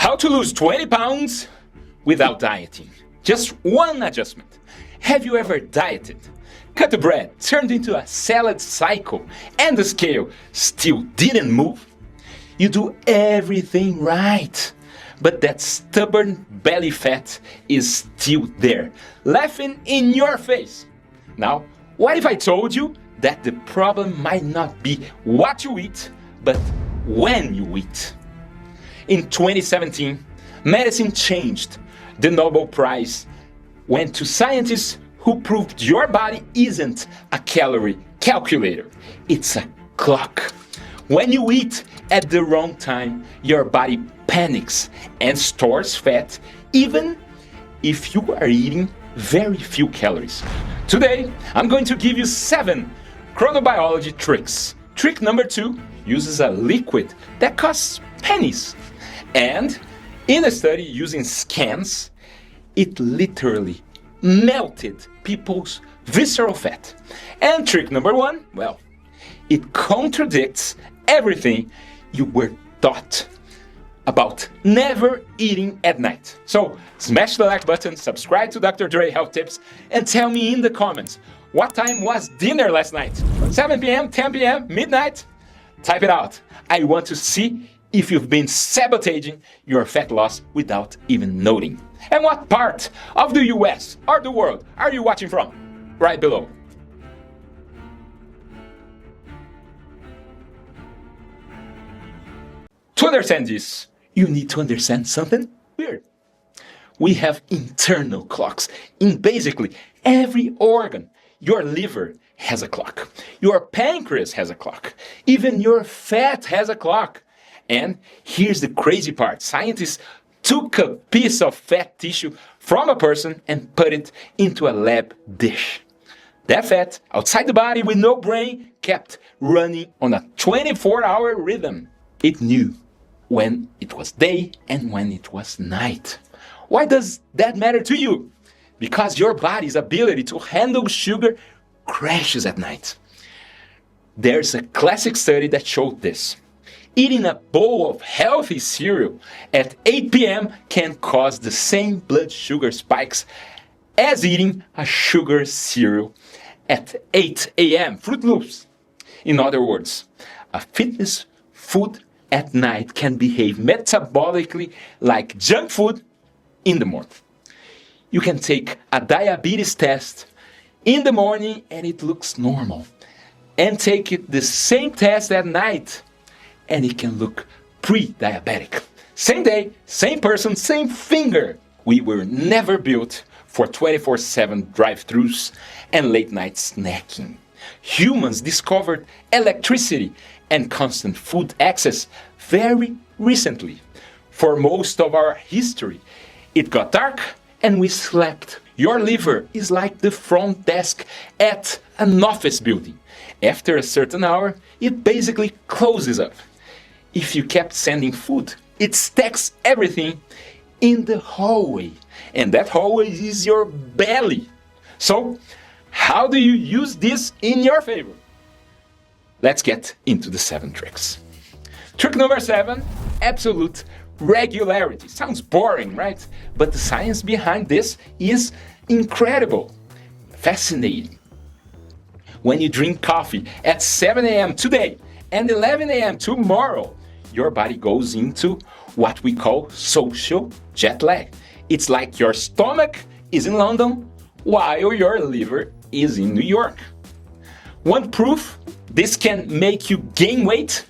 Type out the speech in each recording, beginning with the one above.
How to lose 20 pounds without dieting. Just one adjustment. Have you ever dieted? Cut the bread, turned into a salad cycle, and the scale still didn't move? You do everything right, but that stubborn belly fat is still there, laughing in your face. Now, what if I told you that the problem might not be what you eat, but when you eat? In 2017, medicine changed. The Nobel Prize went to scientists who proved your body isn't a calorie calculator, it's a clock. When you eat at the wrong time, your body panics and stores fat, even if you are eating very few calories. Today, I'm going to give you 7 chronobiology tricks. Trick number 2 uses a liquid that costs pennies. And in a study using scans, it literally melted people's visceral fat. And trick number 1, well, it contradicts everything you were taught about never eating at night. So smash the like button, subscribe to Dr. Dre Health Tips, and tell me in the comments, what time was dinner last night? 7 p.m., 10 p.m., midnight? Type it out. I want to see if you've been sabotaging your fat loss without even noting. And what part of the US or the world are you watching from? Right below. To understand this, you need to understand something weird. We have internal clocks in basically every organ. Your liver has a clock. Your pancreas has a clock. Even your fat has a clock. And here's the crazy part. Scientists took a piece of fat tissue from a person and put it into a lab dish. That fat, outside the body with no brain, kept running on a 24-hour rhythm. It knew when it was day and when it was night. Why does that matter to you? Because your body's ability to handle sugar crashes at night. There's a classic study that showed this. Eating a bowl of healthy cereal at 8 p.m. can cause the same blood sugar spikes as eating a sugar cereal at 8 a.m. Froot Loops. In other words, a fitness food at night can behave metabolically like junk food in the morning. You can take a diabetes test in the morning and it looks normal. And take it the same test at night and it can look pre-diabetic. Same day, same person, same finger. We were never built for 24/7 drive-thrus and late-night snacking. Humans discovered electricity and constant food access very recently. For most of our history, it got dark and we slept. Your liver is like the front desk at an office building. After a certain hour, it basically closes up. If you kept sending food, it stacks everything in the hallway. And that hallway is your belly. So, how do you use this in your favor? Let's get into the 7 tricks. Trick number 7, absolute regularity. Sounds boring, right? But the science behind this is incredible, fascinating. When you drink coffee at 7 a.m. today and 11 a.m. tomorrow, your body goes into what we call social jet lag. It's like your stomach is in London while your liver is in New York. Want proof this can make you gain weight?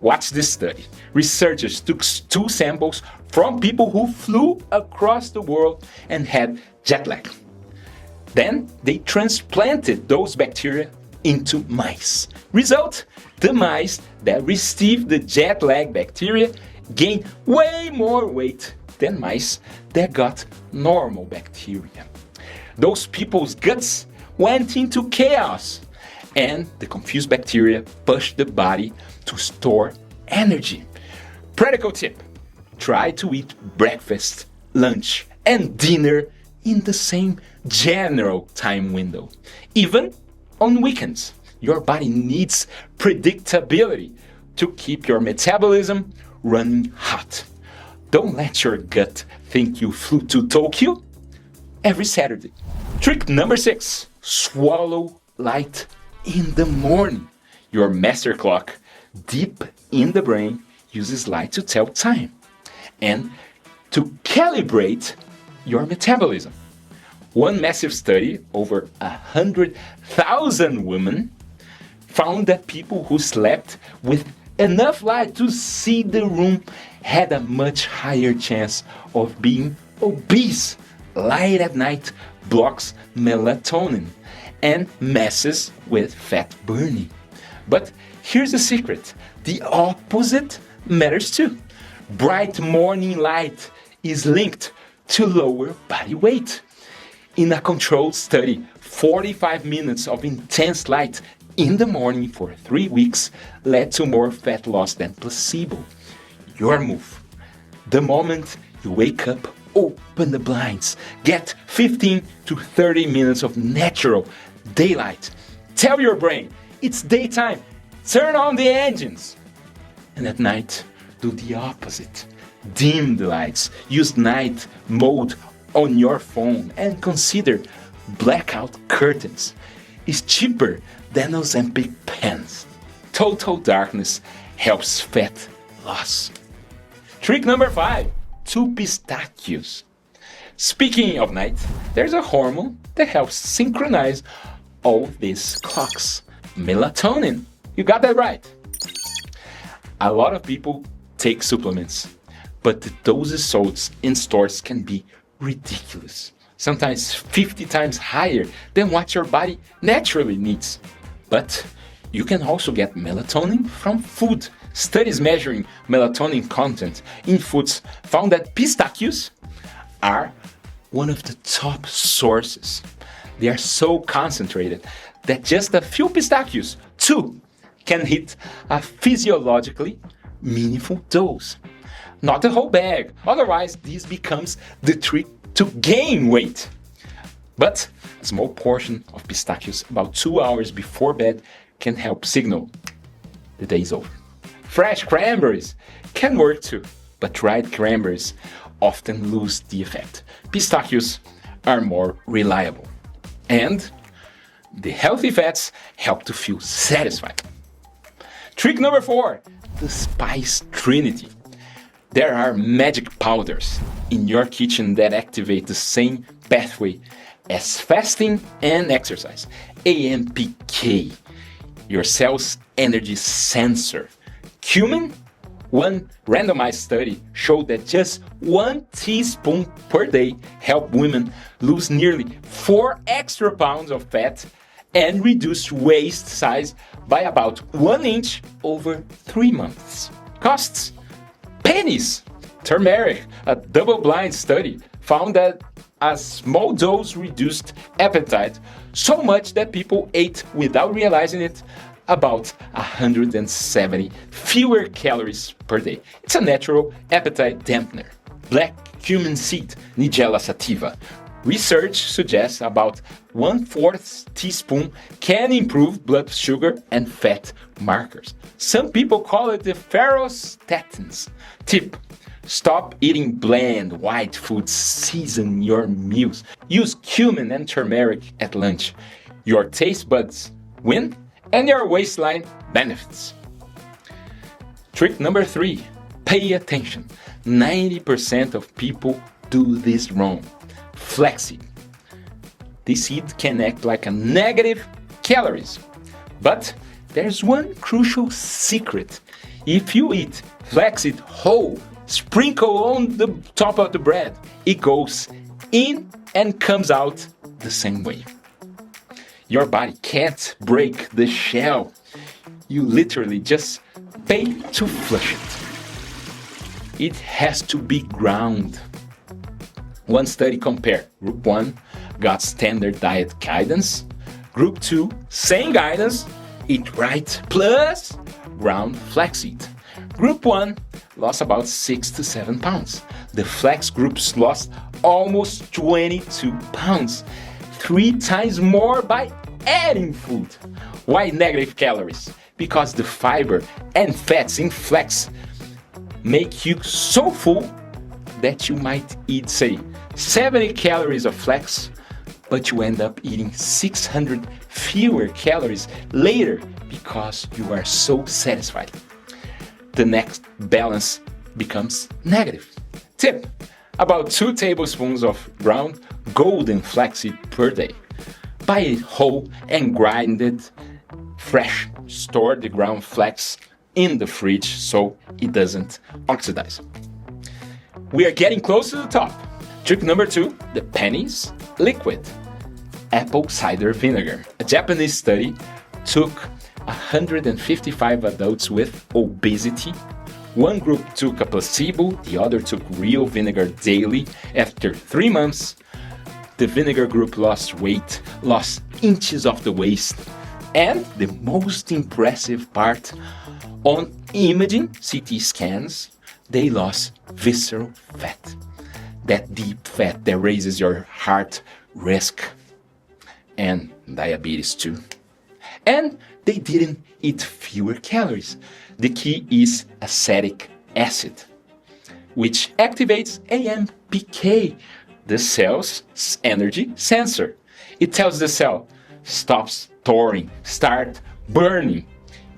Watch this study. Researchers took 2 samples from people who flew across the world and had jet lag. Then they transplanted those bacteria into mice. Result, the mice that received the jet lag bacteria gained way more weight than mice that got normal bacteria. Those people's guts went into chaos, and the confused bacteria pushed the body to store energy. Practical tip: try to eat breakfast, lunch, and dinner in the same general time window, even on weekends. Your body needs predictability to keep your metabolism running hot. Don't let your gut think you flew to Tokyo every Saturday. Trick number 6, swallow light in the morning. Your master clock, deep in the brain, uses light to tell time and to calibrate your metabolism. One massive study, over 100,000 women, found that people who slept with enough light to see the room had a much higher chance of being obese. Light at night blocks melatonin and messes with fat burning. But here's the secret: the opposite matters too. Bright morning light is linked to lower body weight. In a controlled study, 45 minutes of intense light in the morning for 3 weeks led to more fat loss than placebo. Your move: the moment you wake up, open the blinds. Get 15 to 30 minutes of natural daylight. Tell your brain it's daytime. Turn on the engines. And at night, do the opposite. Dim the lights. Use night mode on your phone and consider blackout curtains. It's cheaper than Ozempic pens. Total darkness helps fat loss. Trick number 5, 2 pistachios. Speaking of night, there's a hormone that helps synchronize all these clocks: melatonin. You got that right. A lot of people take supplements, but the doses sold in stores can be ridiculous. Sometimes 50 times higher than what your body naturally needs. But you can also get melatonin from food. Studies measuring melatonin content in foods found that pistachios are one of the top sources. They are so concentrated that just a few pistachios, 2, can hit a physiologically meaningful dose. Not the whole bag, otherwise this becomes the trick to gain weight. But a small portion of pistachios about 2 hours before bed can help signal the day's over. Fresh cranberries can work too, but dried cranberries often lose the effect. Pistachios are more reliable. And the healthy fats help to feel satisfied. Trick number 4, the spice trinity. There are magic powders in your kitchen that activate the same pathway as fasting and exercise. AMPK, your cell's energy sensor. Cumin, one randomized study showed that just 1 teaspoon per day helped women lose nearly 4 extra pounds of fat and reduce waist size by about 1 inch over 3 months. Costs: pennies. Turmeric, a double-blind study, found that a small dose reduced appetite so much that people ate without realizing it about 170 fewer calories per day. It's a natural appetite dampener. Black cumin seed, Nigella sativa. Research suggests about 1/4 teaspoon can improve blood sugar and fat markers. Some people call it the pherostatins. Tip: stop eating bland white foods, season your meals. Use cumin and turmeric at lunch. Your taste buds win and your waistline benefits. Trick number 3, pay attention. 90% of people do this wrong. Flaxseed. This seed can act like a negative calories. But there's one crucial secret. If you eat flaxseed whole, sprinkle on the top of the bread, it goes in and comes out the same way. Your body can't break the shell. You literally just pay to flush it. It has to be ground. One study compared. Group 1 got standard diet guidance. Group 2, same guidance, eat right plus ground flaxseed. Group 1 lost about 6 to 7 pounds. The flax groups lost almost 22 pounds, 3 times more by adding food. Why negative calories? Because the fiber and fats in flax make you so full that you might eat, say, 70 calories of flax, but you end up eating 600 fewer calories later because you are so satisfied. The next balance becomes negative. Tip: about 2 tablespoons of ground golden flaxseed per day. Buy it whole and grind it fresh. Store the ground flax in the fridge so it doesn't oxidize. We are getting close to the top. Trick number 2, the pennies liquid. Apple cider vinegar. A Japanese study took 155 adults with obesity. One group took a placebo, the other took real vinegar daily. After 3 months, the vinegar group lost weight, lost inches of the waist, and the most impressive part, on imaging CT scans, they lost visceral fat. That deep fat that raises your heart risk and diabetes too. And they didn't eat fewer calories. The key is acetic acid, which activates AMPK, the cell's energy sensor. It tells the cell, stop storing, start burning.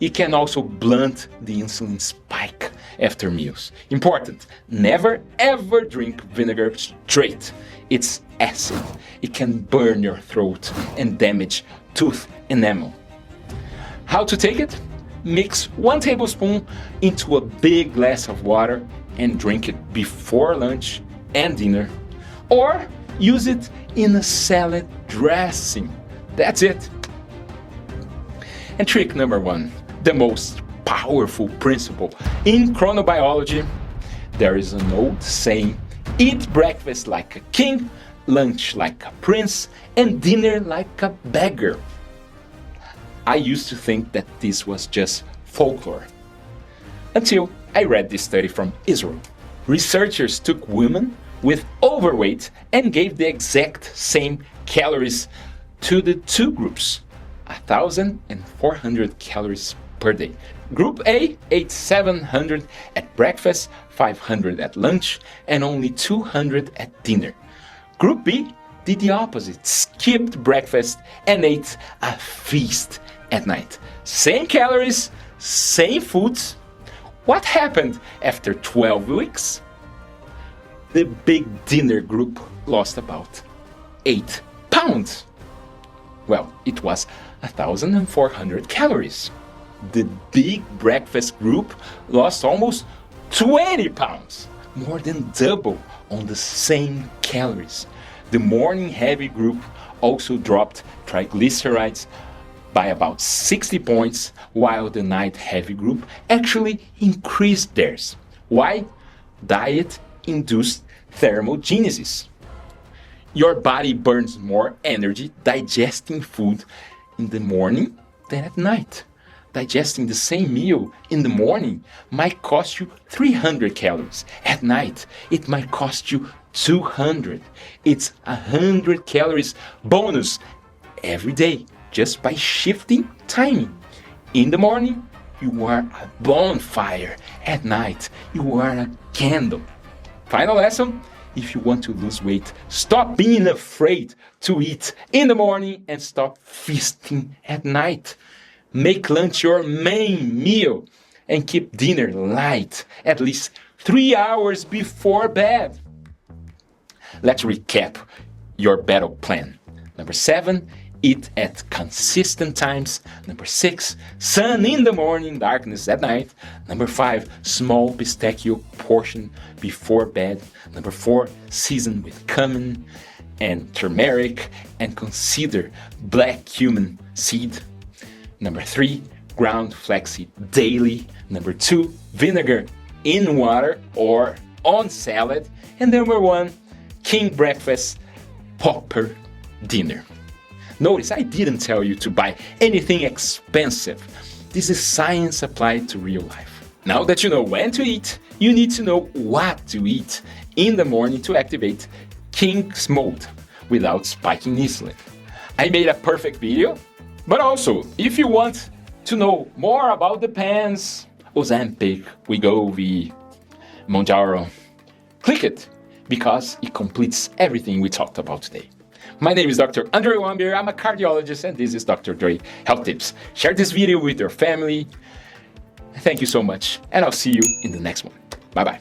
It can also blunt the insulin spike after meals. Important, never ever drink vinegar straight. It's acid. It can burn your throat and damage tooth enamel. How to take it? Mix 1 tablespoon into a big glass of water and drink it before lunch and dinner. Or use it in a salad dressing. That's it. And trick number 1, the most powerful principle in chronobiology. There is an old saying, eat breakfast like a king, lunch like a prince, and dinner like a beggar. I used to think that this was just folklore, until I read this study from Israel. Researchers took women with overweight and gave the exact same calories to the 2 groups, 1,400 calories per day. Group A ate 700 at breakfast, 500 at lunch, and only 200 at dinner. Group B did the opposite, skipped breakfast and ate a feast at night. Same calories, same foods. What happened after 12 weeks? The big dinner group lost about 8 pounds. Well, it was 1,400 calories. The big breakfast group lost almost 20 pounds, more than double on the same calories. The morning heavy group also dropped triglycerides by about 60 points, while the night heavy group actually increased theirs. Why? Diet-induced thermogenesis. Your body burns more energy digesting food in the morning than at night. Digesting the same meal in the morning might cost you 300 calories. At night, it might cost you 200. It's 100 calories bonus every day just by shifting timing. In the morning, you are a bonfire. At night, you are a candle. Final lesson: if you want to lose weight, stop being afraid to eat in the morning and stop feasting at night. Make lunch your main meal and keep dinner light, at least 3 hours before bed. Let's recap your battle plan. Number 7, eat at consistent times. Number 6, sun in the morning, darkness at night. Number 5, small pistachio portion before bed. Number 4, season with cumin and turmeric and consider black cumin seed. Number 3, ground flaxseed daily. Number 2, vinegar in water or on salad. And number 1, king breakfast, pauper dinner. Notice I didn't tell you to buy anything expensive. This is science applied to real life. Now that you know when to eat, you need to know what to eat in the morning to activate king's mode without spiking insulin. I made a perfect video, but also if you want to know more about the pens, Ozempic, Wegovy, Mounjaro, click it because it completes everything we talked about today. My name is Dr. Andre Wambier. I'm a cardiologist, and this is Dr. Dre Health Tips. Share this video with your family. Thank you so much, and I'll see you in the next one. Bye-bye.